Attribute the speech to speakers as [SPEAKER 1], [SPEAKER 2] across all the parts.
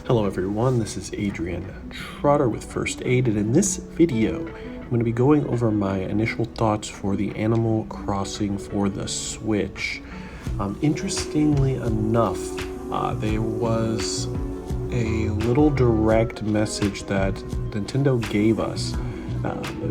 [SPEAKER 1] Hello everyone, this is Adrian Trotter with First Aid, and in this video I'm going to be going over my initial thoughts for the Animal Crossing for the Switch. Interestingly enough, there was a little direct message that Nintendo gave us.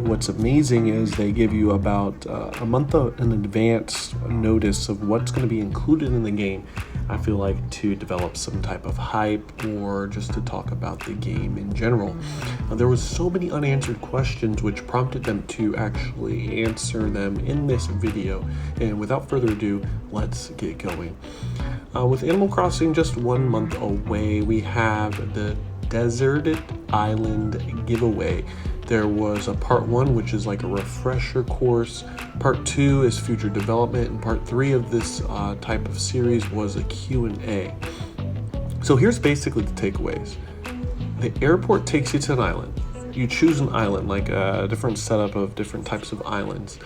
[SPEAKER 1] What's amazing is they give you about a month in advance notice of what's going to be included in the game. I feel like to develop some type of hype or just to talk about the game in general. There was so many unanswered questions which prompted them to actually answer them in this video. And without further ado, let's get going. With Animal Crossing just 1 month away, we have the Deserted Island giveaway. There was a part 1, which is like a refresher course. Part 2 is future development, and part 3 of this type of series was a Q&A. So here's basically the takeaways. The airport takes you to an island. You choose an island, like a different setup of different types of islands.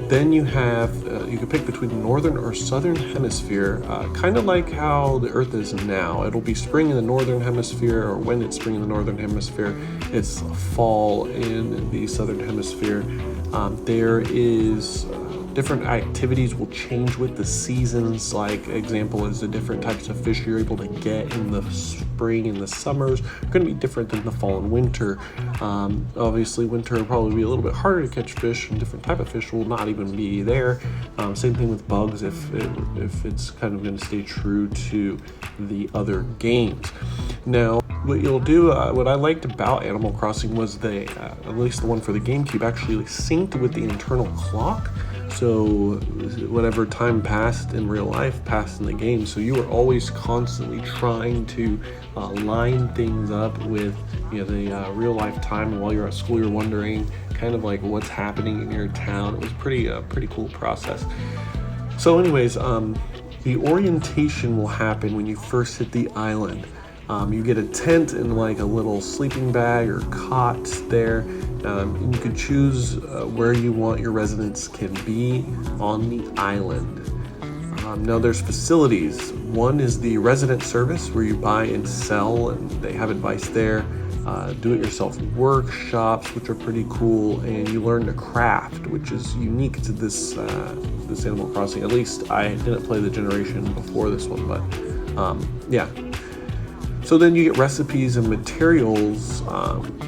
[SPEAKER 1] Then you have, you can pick between the northern or southern hemisphere, kind of like how the Earth is now. It'll be spring in the northern hemisphere, or when it's spring in the northern hemisphere, it's fall in the southern hemisphere. There is different activities will change with the seasons. Like example is the different types of fish you're able to get in the spring and the summers are going to be different than the fall and winter. Obviously winter will probably be a little bit harder to catch fish, and different type of fish will not even be there. Same thing with bugs if it's kind of going to stay true to the other games. Now what you'll do, what I liked about Animal Crossing was they, at least the one for the GameCube, actually synced with the internal clock. So whatever time passed in real life passed in the game. So you were always constantly trying to line things up with the real life time. And while you're at school, you're wondering kind of like what's happening in your town. It was pretty cool process. So anyways, the orientation will happen when you first hit the island. You get a tent and like a little sleeping bag or cot there. And you can choose where you want your residents can be on the island. Now there's facilities. One is the resident service where you buy and sell, and they have advice there. Do-it-yourself workshops, which are pretty cool, and you learn to craft, which is unique to this Animal Crossing. At least I didn't play the generation before this one, but yeah. So then you get recipes and materials,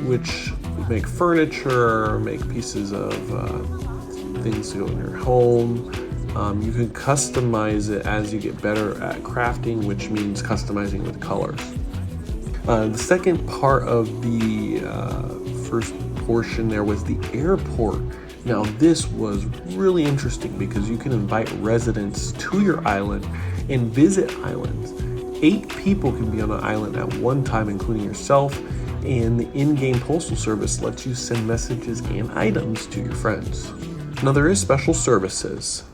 [SPEAKER 1] which make furniture, make pieces of things to go in your home. You can customize it as you get better at crafting, which means customizing with colors. The second part of the first portion there was the airport. Now this was really interesting because you can invite residents to your island and visit islands. 8 people can be on an island at one time, including yourself, and the in-game postal service lets you send messages and items to your friends. Now there is special services.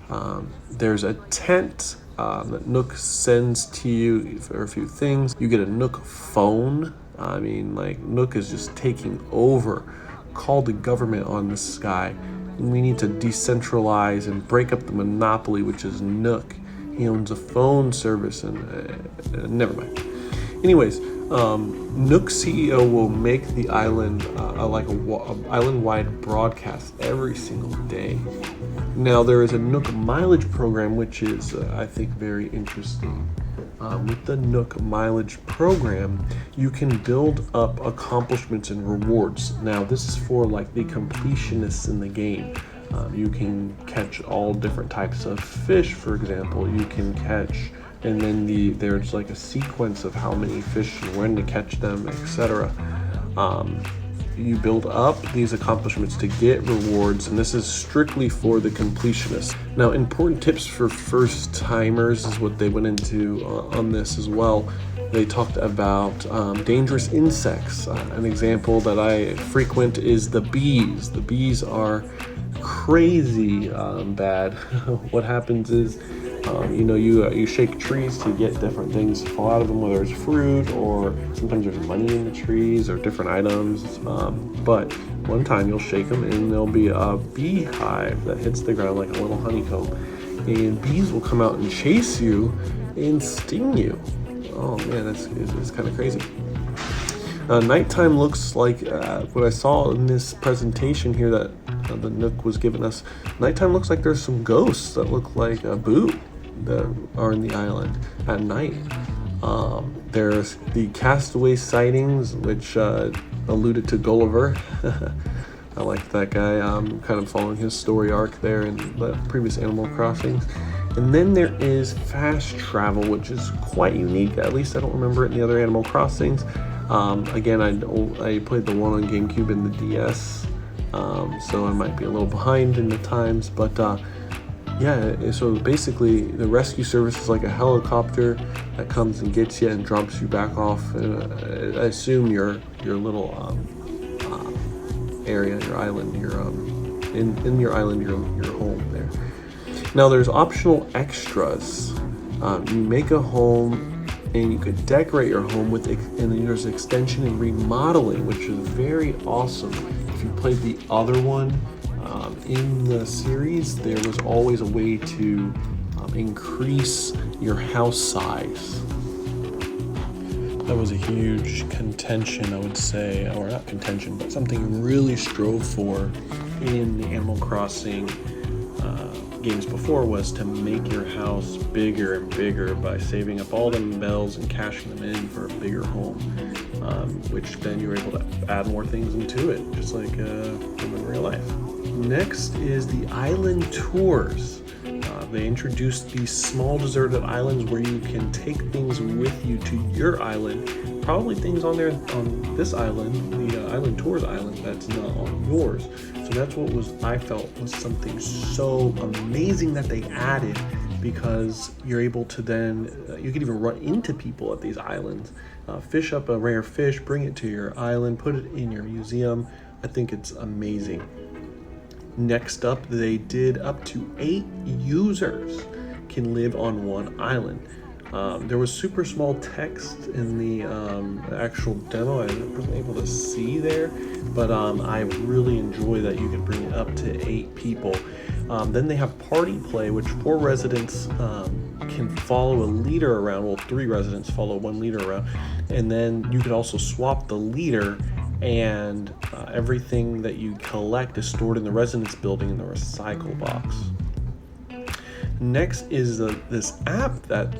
[SPEAKER 1] There's a tent that Nook sends to you for a few things. You get a Nook phone. I mean, like, Nook is just taking over. Call the government on this guy. And we need to decentralize and break up the monopoly, which is Nook. He owns a phone service, and never mind. Anyways, Nook CEO will make the island like a island-wide broadcast every single day. Now there is a Nook mileage program, which is I think very interesting. With the Nook mileage program, you can build up accomplishments and rewards. Now this is for like the completionists in the game. You can catch all different types of fish, for example. You can catch, and then there's like a sequence of how many fish and when to catch them, etc. You build up these accomplishments to get rewards, and this is strictly for the completionists. Now, important tips for first timers is what they went into on this as well. They talked about dangerous insects. An example that I frequent is the bees. The bees are crazy bad. What happens is, you shake trees to get different things to fall out of them, whether it's fruit or sometimes there's money in the trees or different items. But one time you'll shake them and there'll be a beehive that hits the ground like a little honeycomb, and bees will come out and chase you and sting you. Oh man, it's kind of crazy. Nighttime looks like what I saw in this presentation here that the Nook was giving us. Nighttime looks like there's some ghosts that look like Boo that are in the island at night. There's the castaway sightings, which alluded to Gulliver. I like that guy. I'm kind of following his story arc there in the previous Animal Crossings. And then there is fast travel, which is quite unique. At least I don't remember it in the other Animal Crossings. Again, I played the one on GameCube and the DS, so I might be a little behind in the times. But yeah, so basically the rescue service is like a helicopter that comes and gets you and drops you back off. I assume your little area, your island, in your island, your home there. Now there's optional extras. You make a home and you could decorate your home with, and then there's extension and remodeling, which is very awesome. If you played the other one in the series, there was always a way to increase your house size. That was a huge contention, I would say, or not contention, but something you really strove for in the Animal Crossing games before, was to make your house bigger and bigger by saving up all them bells and cashing them in for a bigger home, which then you're able to add more things into it, just like in real life. Next is the island tours. They introduced these small deserted islands where you can take things with you to your island. Probably things on there on this island, the Island Tours island, that's not on yours. So that's what I felt was something so amazing that they added, because you're able to then, you can even run into people at these islands, fish up a rare fish, bring it to your island, put it in your museum. I think it's amazing. Next up, they did up to 8 users can live on one island. There was super small text in the actual demo. I wasn't able to see there, but I really enjoy that you can bring it up to 8 people. Then they have party play, which 4 residents can follow a leader around. Well, 3 residents follow 1 leader around, and then you could also swap the leader, and everything that you collect is stored in the residence building in the recycle box. Next is this app that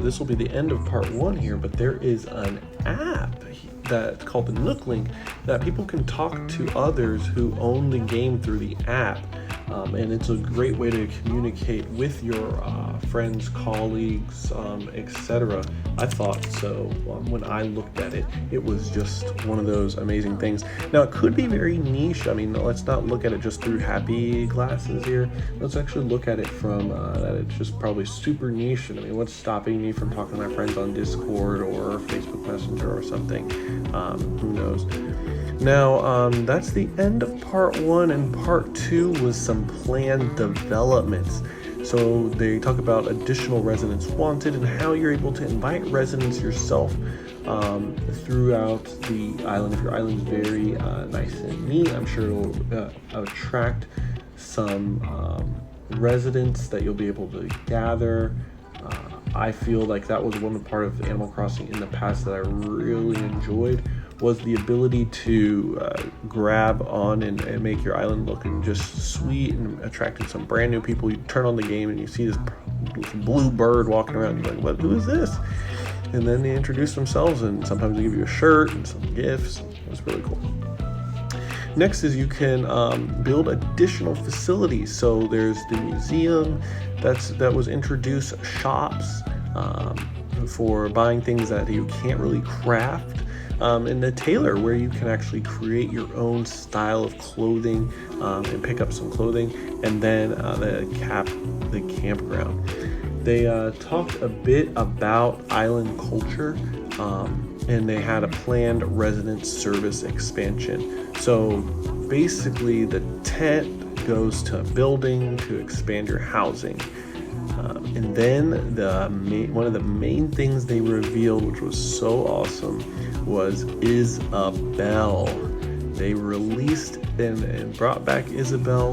[SPEAKER 1] this will be the end of part 1 here, but there is an app that's called the Nook Link that people can talk to others who own the game through the app. And it's a great way to communicate with your friends, colleagues, etc. I thought so. When I looked at it, it was just one of those amazing things. Now, it could be very niche. I mean, let's not look at it just through happy glasses here. Let's actually look at it from that it's just probably super niche. And I mean, what's stopping me from talking to my friends on Discord or Facebook Messenger or something? Who knows? Now, that's the end of part 1, and part 2 was some planned developments. So they talk about additional residents wanted and how you're able to invite residents yourself throughout the island. If your island's very nice and neat, I'm sure it'll attract some residents that you'll be able to gather. I feel like that was one part of Animal Crossing in the past that I really enjoyed, was the ability to grab on and make your island looking just sweet and attracting some brand new people. You turn on the game and you see this blue bird walking around. You're like, what? Who is this? And then they introduce themselves, and sometimes they give you a shirt and some gifts. It was really cool. Next is you can build additional facilities. So there's the museum that was introduced, shops for buying things that you can't really craft, and the tailor, where you can actually create your own style of clothing and pick up some clothing, and then the campground. They talked a bit about island culture, and they had a planned resident service expansion. So basically the tent goes to a building to expand your housing. And then one of the main things they revealed, which was so awesome, was Isabelle. they released and brought back Isabel,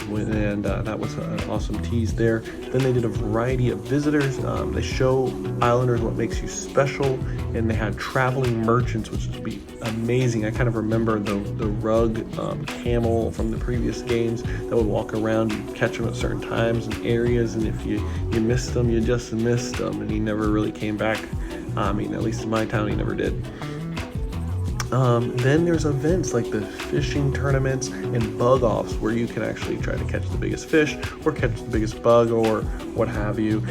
[SPEAKER 1] and that was an awesome tease there. Then they did a variety of visitors. They show Islanders what makes you special, and they had traveling merchants, which would be amazing. I kind of remember the rug camel from the previous games that would walk around. You'd catch them at certain times and areas, and if you missed them, you just missed them, and he never really came back. I mean, at least in my town, he never did. Then there's events like the fishing tournaments and bug offs, where you can actually try to catch the biggest fish or catch the biggest bug or what have you.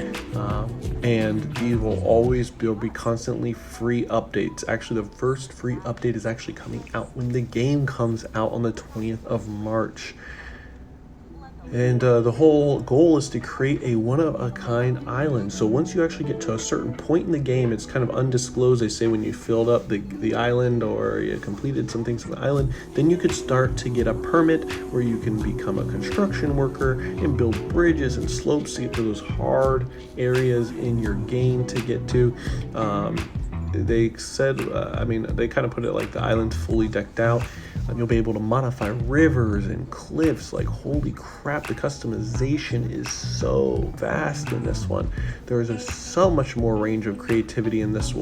[SPEAKER 1] And these will be constantly free updates. Actually, the first free update is actually coming out when the game comes out on the 20th of March. And the whole goal is to create a one-of-a-kind island. So once you actually get to a certain point in the game, it's kind of undisclosed. They say when you filled up the island or you completed some things on the island, then you could start to get a permit where you can become a construction worker and build bridges and slopes to get to those hard areas in your game to get to. They said, they kind of put it like the island's fully decked out. You'll be able to modify rivers and cliffs. Like, holy crap, the customization is so vast in this one. There is so much more range of creativity in this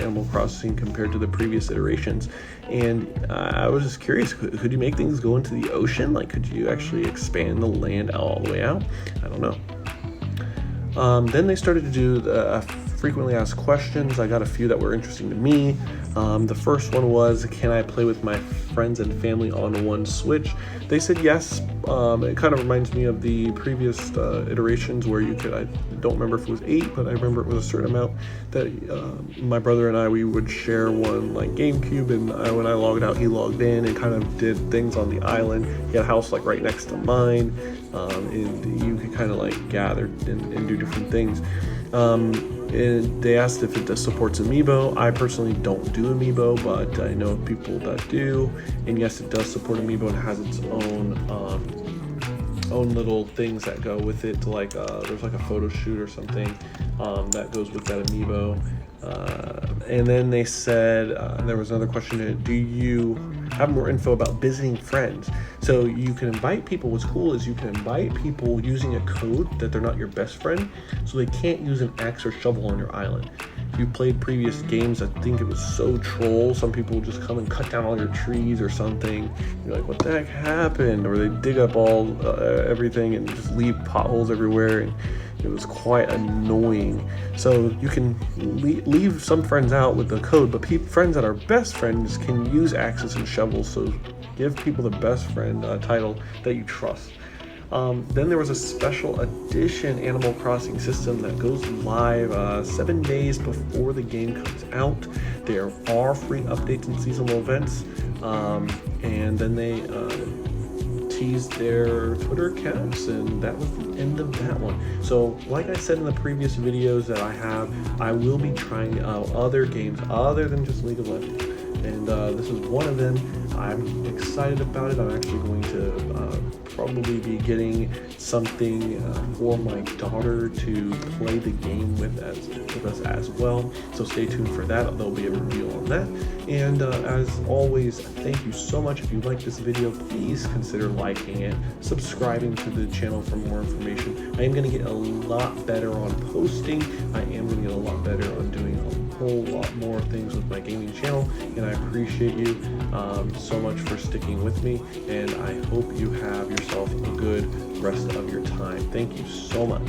[SPEAKER 1] Animal Crossing compared to the previous iterations. And I was just curious, could you make things go into the ocean? Like, could you actually expand the land all the way out? I don't know. Then they started to do frequently asked questions. I got a few that were interesting to me. The first one was, can I play with my friends and family on one Switch? They said yes. It kind of reminds me of the previous iterations where you could, I don't remember if it was 8, but I remember it was a certain amount that my brother and I, we would share one like GameCube, and when I logged out, he logged in and kind of did things on the island. He had a house like right next to mine, and you could kind of like gather and do different things. And they asked if it supports Amiibo. I personally don't do Amiibo, but I know people that do. And yes, it does support Amiibo and has its own little things that go with it. Like there's like a photo shoot or something that goes with that Amiibo. And then they said, there was another question, do you have more info about visiting friends? So you can invite people. What's cool is you can invite people using a code that they're not your best friend, so they can't use an axe or shovel on your island. If you played previous games, I think it was so troll. Some people would just come and cut down all your trees or something. You're like, what the heck happened? Or they dig up all everything and just leave potholes everywhere, and it was quite annoying. So you can leave some friends out with the code, but friends that are best friends can use axes and shovels. So give people the best friend title that you trust. Then there was a special edition Animal Crossing system that goes live 7 days before the game comes out. There are free updates and seasonal events, and then they teased their Twitter accounts, and that was the end of that one. So like I said in the previous videos that I have, I will be trying out other games other than just League of Legends, and this is one of them. I'm excited about it. I'm actually going to probably be getting something for my daughter to play the game with us as well. So stay tuned for that. There'll be a review on that. And as always, thank you so much. If you like this video, please consider liking it, subscribing to the channel for more information. I am going to get a lot better on posting. I am going to get a lot better on doing a whole lot more things with my gaming channel, and I appreciate you so much for sticking with me, and I hope you have yourself a good rest of your time. Thank you so much.